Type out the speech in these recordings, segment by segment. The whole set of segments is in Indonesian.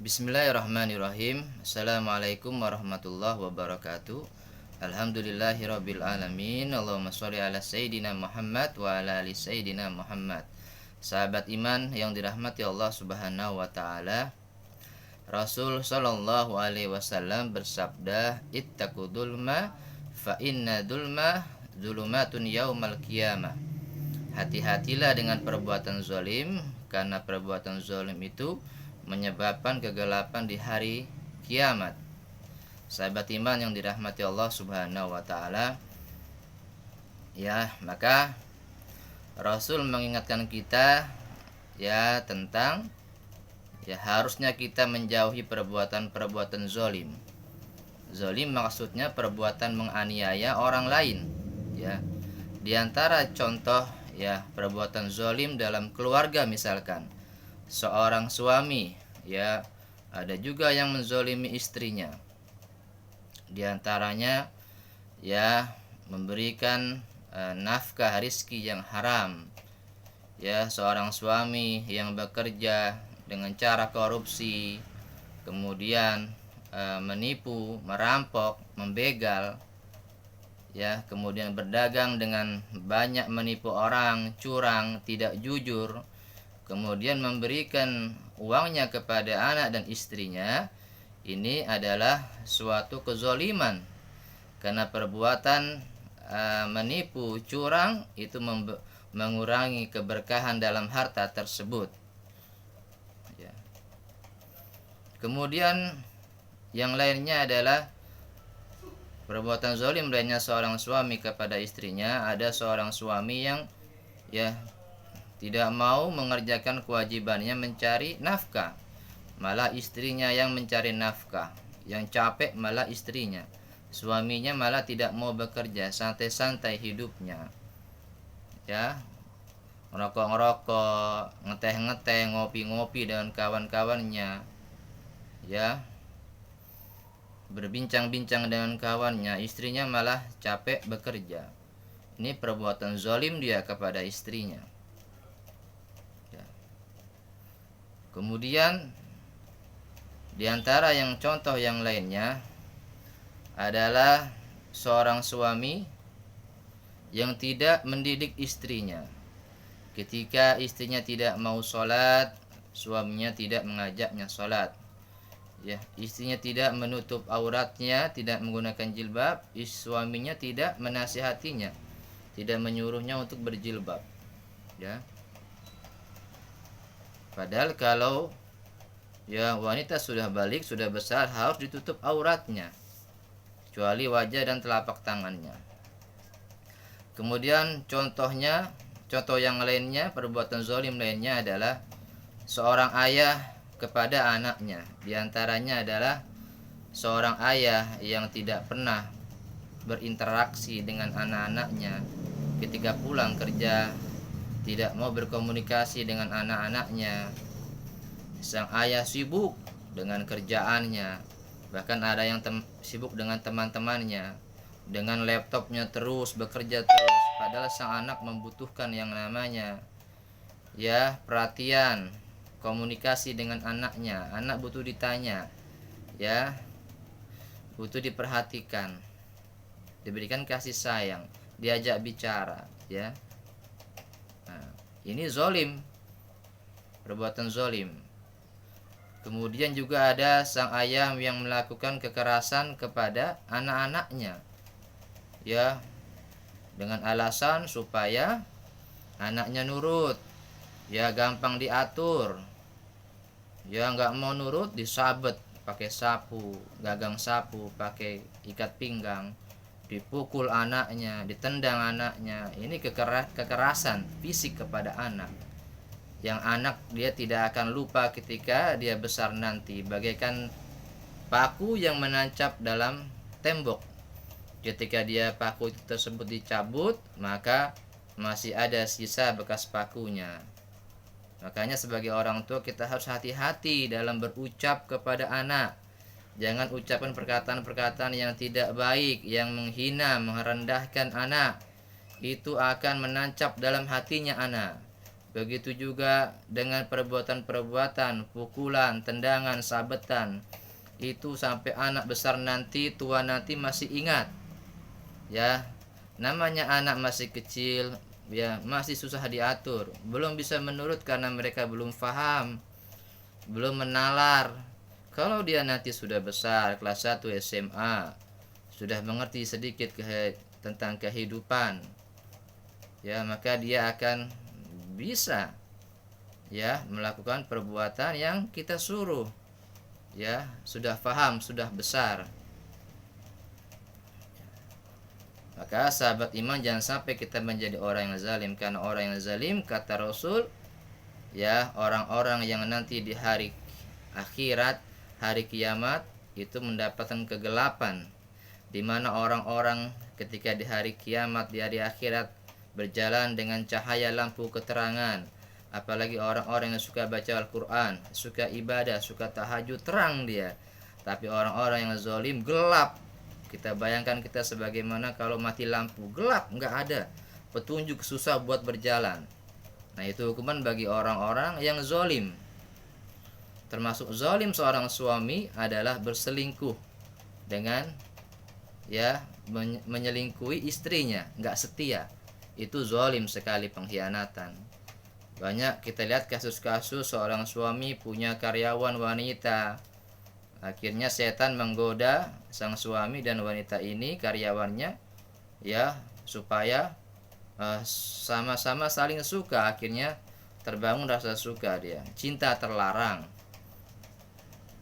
Bismillahirrahmanirrahim. Assalamualaikum warahmatullahi wabarakatuh. Alhamdulillahirabbil alamin. Allahumma sholli ala sayyidina Muhammad wa ala ali sayyidina Muhammad. Sahabat iman yang dirahmati Allah Subhanahu wa taala. Rasul sallallahu alaihi wasallam bersabda, "Ittaqudulma fa inna dulma dzulumatun yaumal qiyamah." Hati-hatilah dengan perbuatan zalim, karena perbuatan zalim itu menyebabkan kegelapan di hari kiamat. Sahabat iman yang dirahmati Allah Subhanahu wa taala, ya, maka Rasul mengingatkan kita tentang harusnya kita menjauhi perbuatan-perbuatan zalim. Zalim maksudnya perbuatan menganiaya orang lain, ya. Di antara contoh perbuatan zalim dalam keluarga, misalkan seorang suami, ada juga yang menzolimi istrinya. Di antaranya memberikan nafkah rizki yang haram. Seorang suami yang bekerja dengan cara korupsi, kemudian menipu, merampok, membegal, kemudian berdagang dengan banyak, menipu orang, curang, tidak jujur, kemudian memberikan uangnya kepada anak dan istrinya. Ini adalah suatu kezoliman, karena perbuatan menipu, curang itu mengurangi keberkahan dalam harta tersebut. Kemudian yang lainnya adalah perbuatan zalim lainnya seorang suami kepada istrinya. Ada seorang suami yang tidak mau mengerjakan kewajibannya mencari nafkah, malah istrinya yang mencari nafkah. Yang capek malah istrinya, suaminya malah tidak mau bekerja, santai-santai hidupnya, ngerokok-ngerokok, ngeteh-ngeteh, ngopi-ngopi dengan kawan-kawannya, berbincang-bincang dengan kawannya. Istrinya malah capek bekerja. Ini perbuatan zalim dia kepada istrinya. Kemudian di antara yang contoh yang lainnya adalah seorang suami yang tidak mendidik istrinya. Ketika istrinya tidak mau sholat, suaminya tidak mengajaknya sholat. Istrinya tidak menutup auratnya, tidak menggunakan jilbab, suaminya tidak menasihatinya, tidak menyuruhnya untuk berjilbab. Padahal kalau wanita sudah balik, sudah besar, harus ditutup auratnya, kecuali wajah dan telapak tangannya. Kemudian contoh yang lainnya, perbuatan zalim lainnya adalah seorang ayah kepada anaknya. Di antaranya adalah seorang ayah yang tidak pernah berinteraksi dengan anak-anaknya. Ketika pulang kerja, tidak mau berkomunikasi dengan anak-anaknya. Sang ayah sibuk dengan kerjaannya, bahkan ada yang sibuk dengan teman-temannya, dengan laptopnya terus bekerja terus. Padahal sang anak membutuhkan yang namanya perhatian, komunikasi dengan anaknya. Anak butuh ditanya, butuh diperhatikan, diberikan kasih sayang, diajak bicara, ini zalim, perbuatan zalim. Kemudian juga ada sang ayah yang melakukan kekerasan kepada anak-anaknya, dengan alasan supaya anaknya nurut, gampang diatur. Nggak mau nurut, disabet pakai sapu, gagang sapu, pakai ikat pinggang, dipukul anaknya, ditendang anaknya. Ini kekerasan fisik kepada anak, yang anak dia tidak akan lupa ketika dia besar nanti, bagaikan paku yang menancap dalam tembok. Ketika dia paku tersebut dicabut, maka masih ada sisa bekas pakunya. Makanya sebagai orang tua kita harus hati-hati dalam berucap kepada anak. Jangan ucapkan perkataan-perkataan yang tidak baik, yang menghina, merendahkan anak. Itu akan menancap dalam hatinya anak. Begitu juga dengan perbuatan-perbuatan, pukulan, tendangan, sabetan. Itu sampai anak besar nanti, tua nanti masih ingat. Ya, namanya anak masih kecil, ya masih susah diatur. Belum bisa menurut karena mereka belum paham, belum menalar. Kalau dia nanti sudah besar, kelas 1 SMA, sudah mengerti sedikit tentang kehidupan, ya maka dia akan bisa ya melakukan perbuatan yang kita suruh, ya sudah paham, sudah besar. Maka sahabat iman, jangan sampai kita menjadi orang yang zalim, karena orang yang zalim kata Rasul, ya orang-orang yang nanti di hari akhirat, hari kiamat itu mendapatkan kegelapan, di mana orang-orang ketika di hari kiamat, di hari akhirat berjalan dengan cahaya lampu keterangan. Apalagi orang-orang yang suka baca Al-Quran, suka ibadah, suka tahajud, terang dia. Tapi orang-orang yang zalim gelap. Kita bayangkan kita sebagaimana kalau mati lampu, gelap, nggak ada petunjuk, susah buat berjalan. Nah itu hukuman bagi orang-orang yang zalim. Termasuk zalim seorang suami adalah berselingkuh dengan ya menyelingkuhi istrinya, nggak setia. Itu zalim sekali, pengkhianatan. Banyak kita lihat kasus-kasus seorang suami punya karyawan wanita, akhirnya setan menggoda sang suami dan wanita ini, karyawannya, ya supaya sama-sama saling suka. Akhirnya terbangun rasa suka, dia cinta terlarang.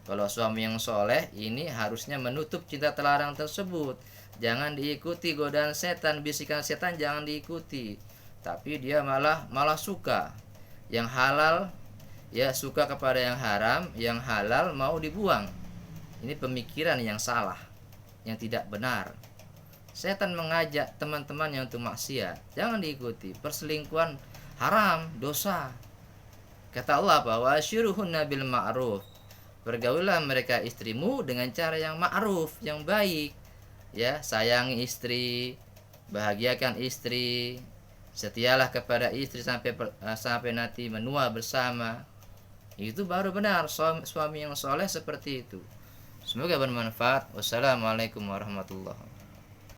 Kalau suami yang soleh ini harusnya menutup cinta terlarang tersebut. Jangan diikuti godaan setan, bisikan setan jangan diikuti. Tapi dia malah suka yang halal, ya suka kepada yang haram, yang halal mau dibuang. Ini pemikiran yang salah, yang tidak benar. Setan mengajak teman-temannya untuk maksiat, jangan diikuti. Perselingkuhan haram, dosa. Kata Allah bahwa asyuruhunna bil ma'ruf, bergaulilah mereka istrimu dengan cara yang ma'ruf, yang baik. Ya, sayangi istri, bahagiakan istri, setialah kepada istri sampai nanti menua bersama. Itu baru benar suami yang soleh seperti itu. Semoga bermanfaat. Wassalamualaikum warahmatullahi wabarakatuh.